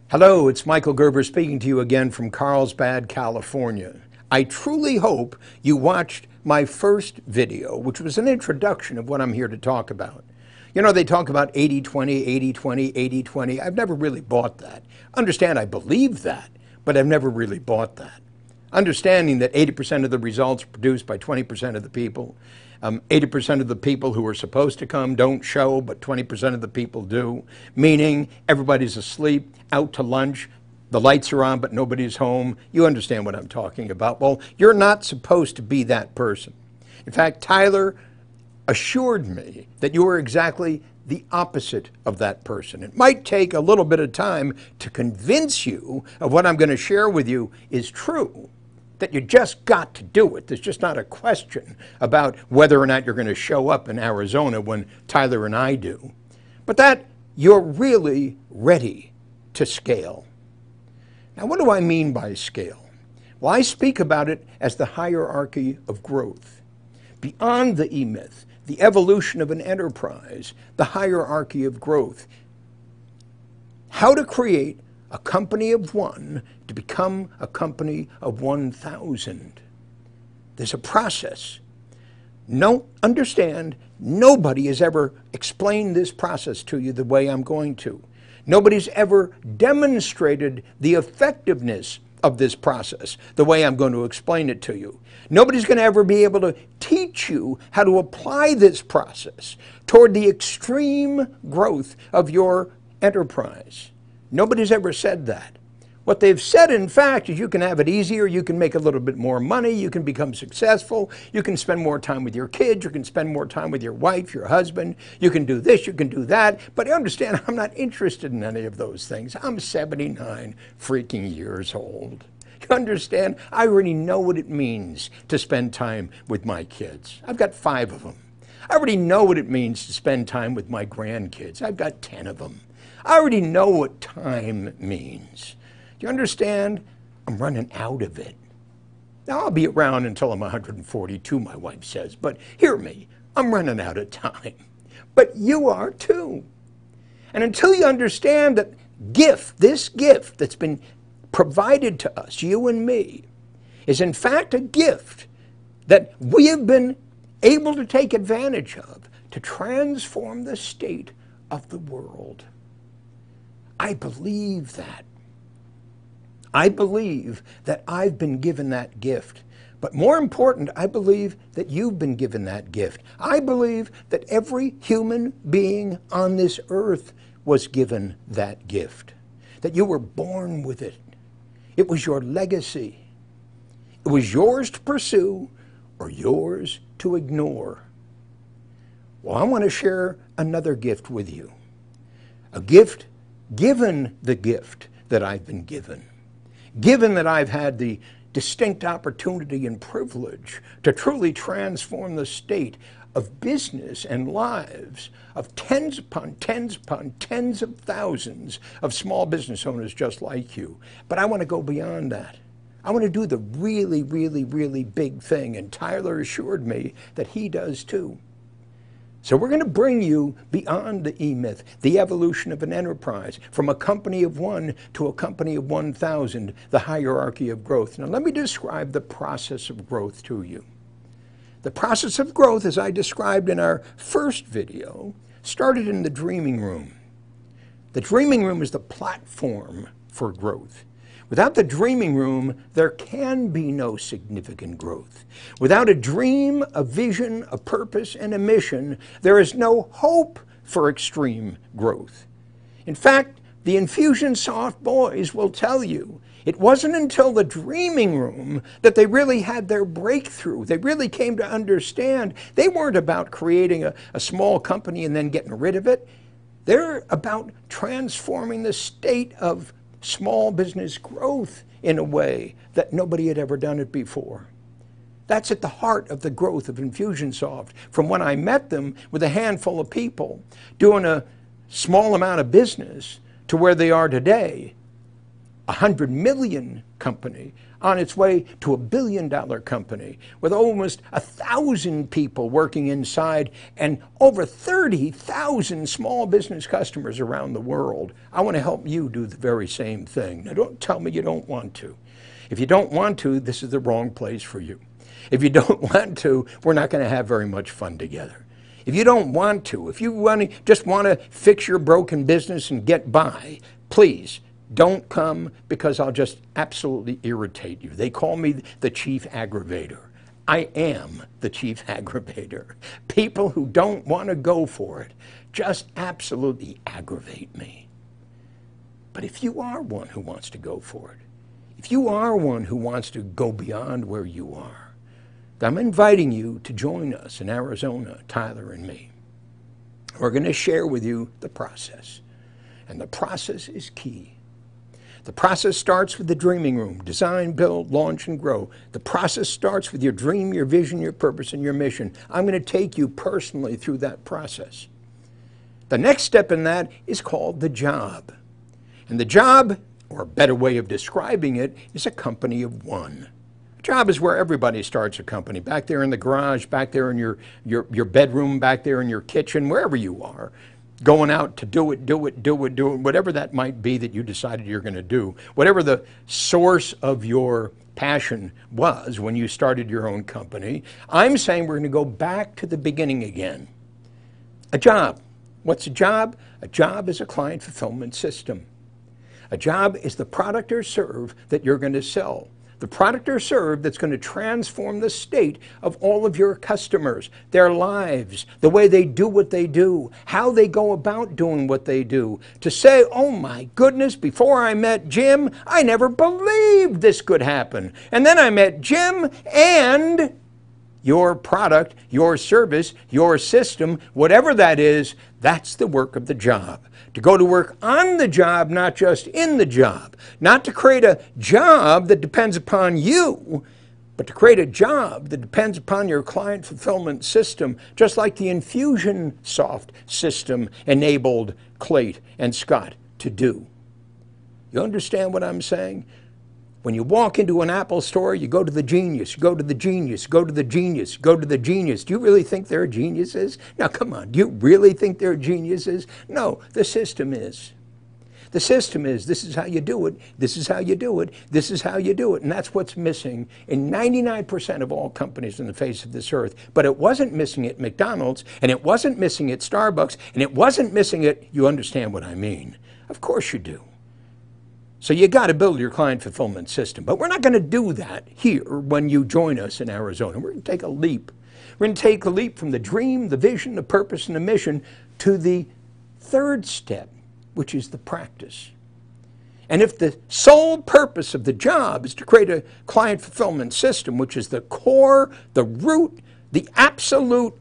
Hello, it's Michael Gerber speaking to you again from Carlsbad, California. I truly hope you watched my first video, which was an introduction of what I'm here to talk about. You know, they talk about 80-20, 80-20, 80-20. I've never really bought that. Understand, I believe that, but I've never really bought that. Understanding that 80% of the results are produced by 20% of the people. 80% of the people who are supposed to come don't show, but 20% of the people do. Meaning everybody's asleep, out to lunch, the lights are on, but nobody's home. You understand what I'm talking about. Well, you're not supposed to be that person. In fact, Tyler assured me that you are exactly the opposite of that person. It might take a little bit of time to convince you of what I'm going to share with you is true, that you just got to do it. There's just not a question about whether or not you're going to show up in Arizona when Tyler and I do, but that you're really ready to scale. Now, what do I mean by scale? Well, I speak about it as the hierarchy of growth. Beyond the EMyth, the evolution of an enterprise, the hierarchy of growth. How to create a company of one to become a company of 1,000. There's a process. Understand, nobody has ever explained this process to you the way I'm going to. Nobody's ever demonstrated the effectiveness of this process the way I'm going to explain it to you. Nobody's going to ever be able to teach you how to apply this process toward the extreme growth of your enterprise. Nobody's ever said that. What they've said, in fact, is you can have it easier, you can make a little bit more money, you can become successful, you can spend more time with your kids, you can spend more time with your wife, your husband, you can do this, you can do that. But understand, I'm not interested in any of those things. I'm 79 freaking years old. You understand? I already know what it means to spend time with my kids. I've got 5 of them. I already know what it means to spend time with my grandkids. I've got 10 of them. I already know what time means. Do you understand? I'm running out of it. Now, I'll be around until I'm 142, my wife says, but hear me, I'm running out of time. But you are too. And until you understand that this gift that's been provided to us, you and me, is in fact a gift that we have been able to take advantage of to transform the state of the world. I believe that. I believe that I've been given that gift. But more important, I believe that you've been given that gift. I believe that every human being on this earth was given that gift. That you were born with it. It was your legacy. It was yours to pursue or yours to ignore. Well, I want to share another gift with you. A gift given the gift that I've been given. Given that I've had the distinct opportunity and privilege to truly transform the state of business and lives of tens upon tens upon tens of thousands of small business owners just like you. But I want to go beyond that. I want to do the really, really, really big thing, and Tyler assured me that he does too. So we're going to bring you beyond the EMyth, the evolution of an enterprise, from a company of 1 to a company of 1,000, the hierarchy of growth. Now let me describe the process of growth to you. The process of growth, as I described in our first video, started in the dreaming room. The dreaming room is the platform for growth. Without the dreaming room, there can be no significant growth. Without a dream, a vision, a purpose, and a mission, there is no hope for extreme growth. In fact, the Infusionsoft boys will tell you it wasn't until the dreaming room that they really had their breakthrough. They really came to understand they weren't about creating a small company and then getting rid of it. They're about transforming the state of small business growth in a way that nobody had ever done it before. That's at the heart of the growth of Infusionsoft. From when I met them with a handful of people doing a small amount of business to where they are today, 100 million company on its way to a billion-dollar company with almost 1,000 people working inside and over 30,000 small business customers around the world. I want to help you do the very same thing. Now, don't tell me you don't want to. If you don't want to, this is the wrong place for you. If you don't want to, we're not going to have very much fun together. If you don't want to, if you just want to fix your broken business and get by, please don't come, because I'll just absolutely irritate you. They call me the chief aggravator. I am the chief aggravator. People who don't want to go for it just absolutely aggravate me. But if you are one who wants to go for it, if you are one who wants to go beyond where you are, I'm inviting you to join us in Arizona, Tyler and me. We're going to share with you the process. And the process is key. The process starts with the dreaming room. Design, build, launch, and grow. The process starts with your dream, your vision, your purpose, and your mission. I'm going to take you personally through that process. The next step in that is called the job. And the job, or a better way of describing it, is a company of one. A job is where everybody starts a company. Back there in the garage, back there in your bedroom, back there in your kitchen, wherever you are. Going out to do it, whatever that might be that you decided you're going to do. Whatever the source of your passion was when you started your own company, I'm saying we're going to go back to the beginning again. A job. What's a job? A job is a client fulfillment system. A job is the product or serve that you're going to sell. The product or serve that's going to transform the state of all of your customers, their lives, the way they do what they do, how they go about doing what they do. To say, oh my goodness, before I met Jim, I never believed this could happen. And then I met Jim, and your product, your service, your system, whatever that is, that's the work of the job. To go to work on the job, not just in the job. Not to create a job that depends upon you, but to create a job that depends upon your client fulfillment system, just like the Infusionsoft system enabled Clayt and Scott to do. You understand what I'm saying? When you walk into an Apple store, you go to the genius, go to the genius, go to the genius, go to the genius. Do you really think they're geniuses? Now, come on, do you really think they're geniuses? No, the system is. The system is, this is how you do it, this is how you do it, this is how you do it. And that's what's missing in 99% of all companies on the face of this earth. But it wasn't missing at McDonald's, and it wasn't missing at Starbucks, and it wasn't missing at, you understand what I mean. Of course you do. So you got to build your client fulfillment system. But we're not going to do that here when you join us in Arizona. We're going to take a leap. We're going to take a leap from the dream, the vision, the purpose, and the mission to the third step, which is the practice. And if the sole purpose of the job is to create a client fulfillment system, which is the core, the root, the absolute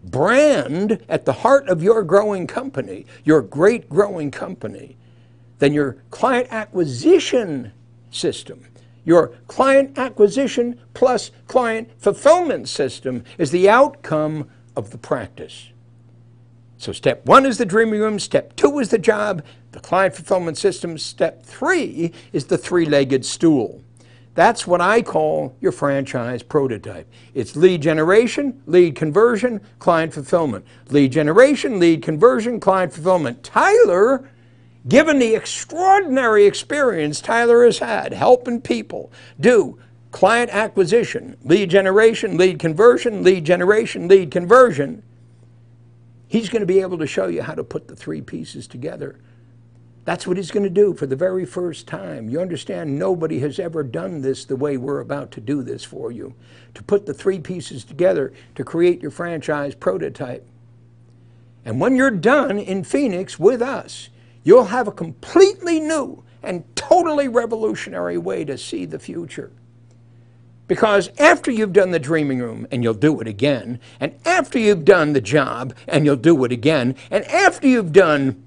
brand at the heart of your growing company, your great growing company, then your client acquisition system, your client acquisition plus client fulfillment system is the outcome of the practice. So step 1 is the dreaming room, step 2 is the job, the client fulfillment system, step 3 is the three-legged stool. That's what I call your franchise prototype. It's lead generation, lead conversion, client fulfillment. Lead generation, lead conversion, client fulfillment. Tyler, given the extraordinary experience Tyler has had helping people do client acquisition, lead generation, lead conversion, lead generation, lead conversion, he's going to be able to show you how to put the three pieces together. That's what he's going to do for the very first time. You understand, nobody has ever done this the way we're about to do this for you. To put the three pieces together to create your franchise prototype. And when you're done in Phoenix with us, you'll have a completely new and totally revolutionary way to see the future. Because after you've done the dreaming room, and you'll do it again, and after you've done the job, and you'll do it again, and after you've done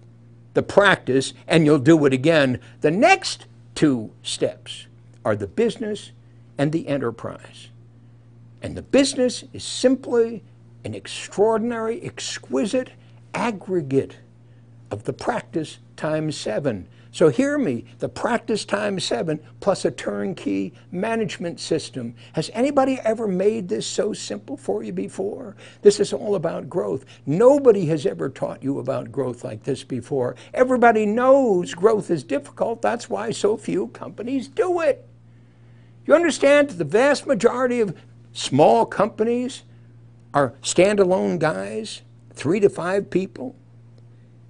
the practice, and you'll do it again, the next 2 steps are the business and the enterprise. And the business is simply an extraordinary, exquisite aggregate of the practice times 7. So hear me, the practice times 7 plus a turnkey management system. Has anybody ever made this so simple for you before? This is all about growth. Nobody has ever taught you about growth like this before. Everybody knows growth is difficult. That's why so few companies do it. You understand the vast majority of small companies are standalone guys, 3 to 5 people.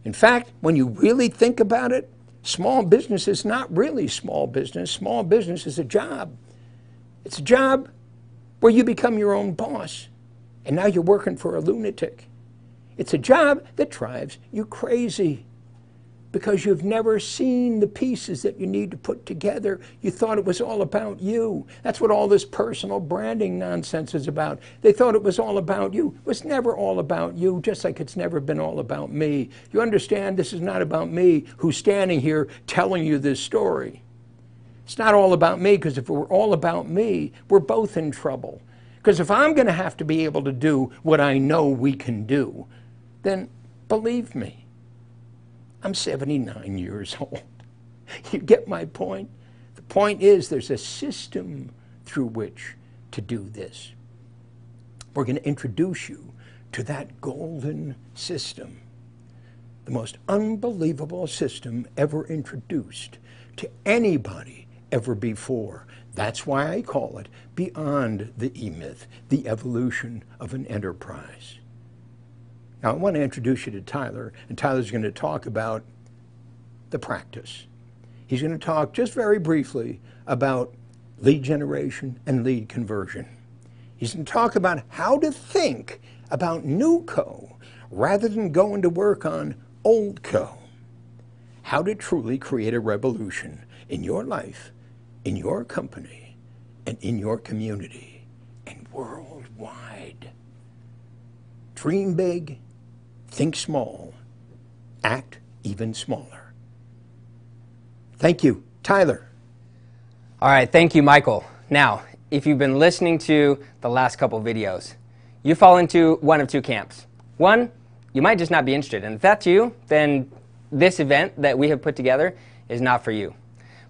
In fact, when you really think about it, small business is not really small business. Small business is a job. It's a job where you become your own boss, and now you're working for a lunatic. It's a job that drives you crazy because you've never seen the pieces that you need to put together. You thought it was all about you. That's what all this personal branding nonsense is about. They thought it was all about you. It was never all about you, just like it's never been all about me. You understand, this is not about me who's standing here telling you this story. It's not all about me, because if it were all about me, we're both in trouble. Because if I'm going to have to be able to do what I know we can do, then believe me, I'm 79 years old. You get my point? The point is there's a system through which to do this. We're going to introduce you to that golden system, the most unbelievable system ever introduced to anybody ever before. That's why I call it Beyond the EMyth, the evolution of an enterprise. Now, I want to introduce you to Tyler, and Tyler's going to talk about the practice. He's going to talk just very briefly about lead generation and lead conversion. He's going to talk about how to think about new co rather than going to work on old co. How to truly create a revolution in your life, in your company, and in your community, and worldwide. Dream big. Think small, act even smaller. Thank you. Tyler. All right, thank you, Michael. Now, if you've been listening to the last couple videos, you fall into one of two camps. One, you might just not be interested, and if that's you, then this event that we have put together is not for you.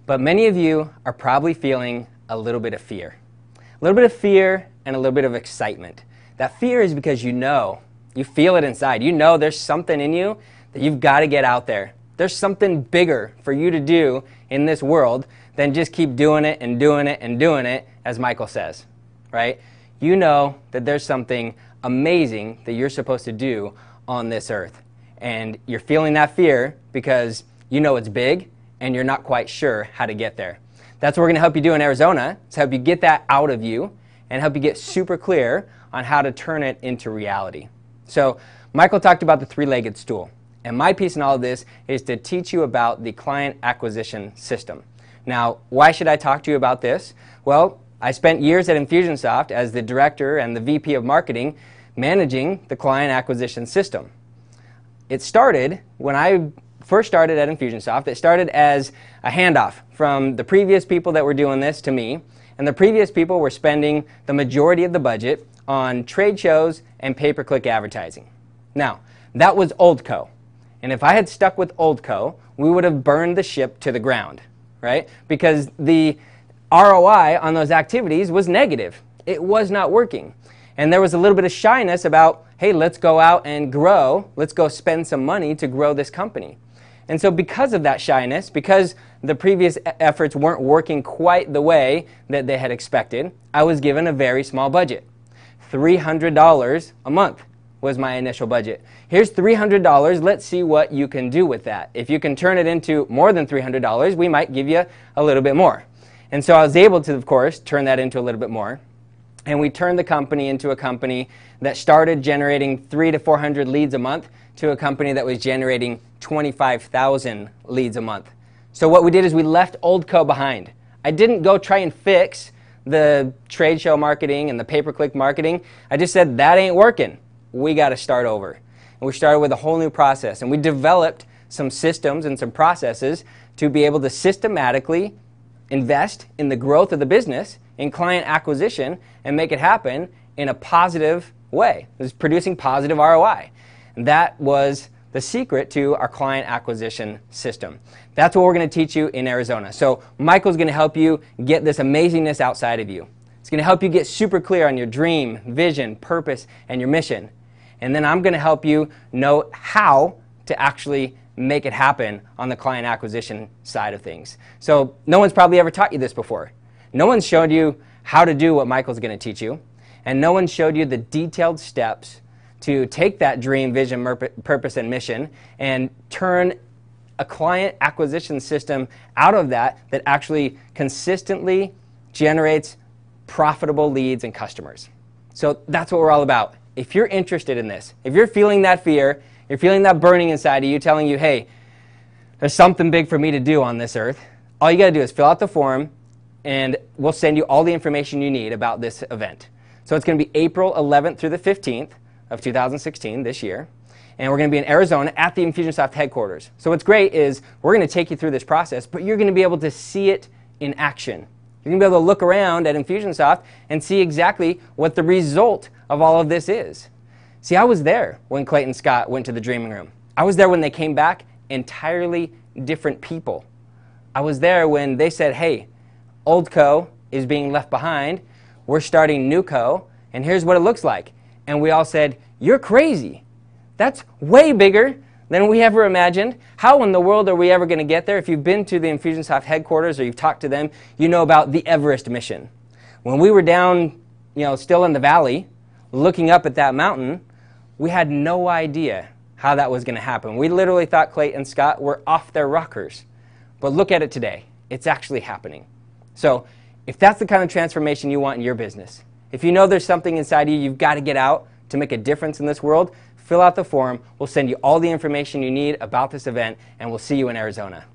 But many of you are probably feeling a little bit of fear. A little bit of fear and a little bit of excitement. That fear is because you feel it inside. You know there's something in you that you've got to get out there. There's something bigger for you to do in this world than just keep doing it and doing it and doing it, as Michael says, right? You know that there's something amazing that you're supposed to do on this earth. And you're feeling that fear because you know it's big and you're not quite sure how to get there. That's what we're going to help you do in Arizona, to help you get that out of you and help you get super clear on how to turn it into reality. So Michael talked about the three-legged stool, and my piece in all of this is to teach you about the client acquisition system. Now, why should I talk to you about this? Well, I spent years at Infusionsoft as the director and the VP of marketing managing the client acquisition system. It started when I first started at Infusionsoft. It started as a handoff from the previous people that were doing this to me, and the previous people were spending the majority of the budget on trade shows and pay-per-click advertising. Now, that was old co. And if I had stuck with old co, we would have burned the ship to the ground, right? Because the ROI on those activities was negative. It was not working. And there was a little bit of shyness about, hey, let's go out and grow. Let's go spend some money to grow this company. And so because of that shyness, because the previous efforts weren't working quite the way that they had expected, I was given a very small budget. $300 a month was my initial budget. Here's $300, let's see what you can do with that. If you can turn it into more than $300, we might give you a little bit more. And so I was able to, of course, turn that into a little bit more. And we turned the company into a company that started generating 300 to 400 leads a month to a company that was generating 25,000 leads a month. So what we did is we left old co behind. I didn't go try and fix the trade show marketing and the pay-per-click marketing. I just said, that ain't working. We got to start over. And we started with a whole new process. And we developed some systems and some processes to be able to systematically invest in the growth of the business, in client acquisition, and make it happen in a positive way. It was producing positive ROI. And that was the secret to our client acquisition system. That's what we're going to teach you in Arizona. So Michael's going to help you get this amazingness outside of you. It's going to help you get super clear on your dream, vision, purpose, and your mission. And then I'm going to help you know how to actually make it happen on the client acquisition side of things. So no one's probably ever taught you this before. No one's showed you how to do what Michael's going to teach you. And no one showed you the detailed steps to take that dream, vision, purpose, and mission and turn a client acquisition system out of that actually consistently generates profitable leads and customers. So that's what we're all about. If you're interested in this, if you're feeling that fear, you're feeling that burning inside of you telling you, hey, there's something big for me to do on this earth, all you got to do is fill out the form and we'll send you all the information you need about this event. So it's going to be April 11th through the 15th of 2016 this year. And we're going to be in Arizona at the Infusionsoft headquarters. So what's great is we're going to take you through this process, but you're going to be able to see it in action. You're going to be able to look around at Infusionsoft and see exactly what the result of all of this is. See, I was there when Clayton Scott went to the Dreaming Room. I was there when they came back entirely different people. I was there when they said, hey, old co is being left behind. We're starting new co, and here's what it looks like. And we all said, you're crazy. That's way bigger than we ever imagined. How in the world are we ever going to get there? If you've been to the Infusionsoft headquarters or you've talked to them, you know about the Everest mission. When we were down, still in the valley, looking up at that mountain, we had no idea how that was going to happen. We literally thought Clayton Scott were off their rockers. But look at it today. It's actually happening. So if that's the kind of transformation you want in your business, if you know there's something inside you you've got to get out to make a difference in this world, fill out the form. We'll send you all the information you need about this event, and we'll see you in Arizona.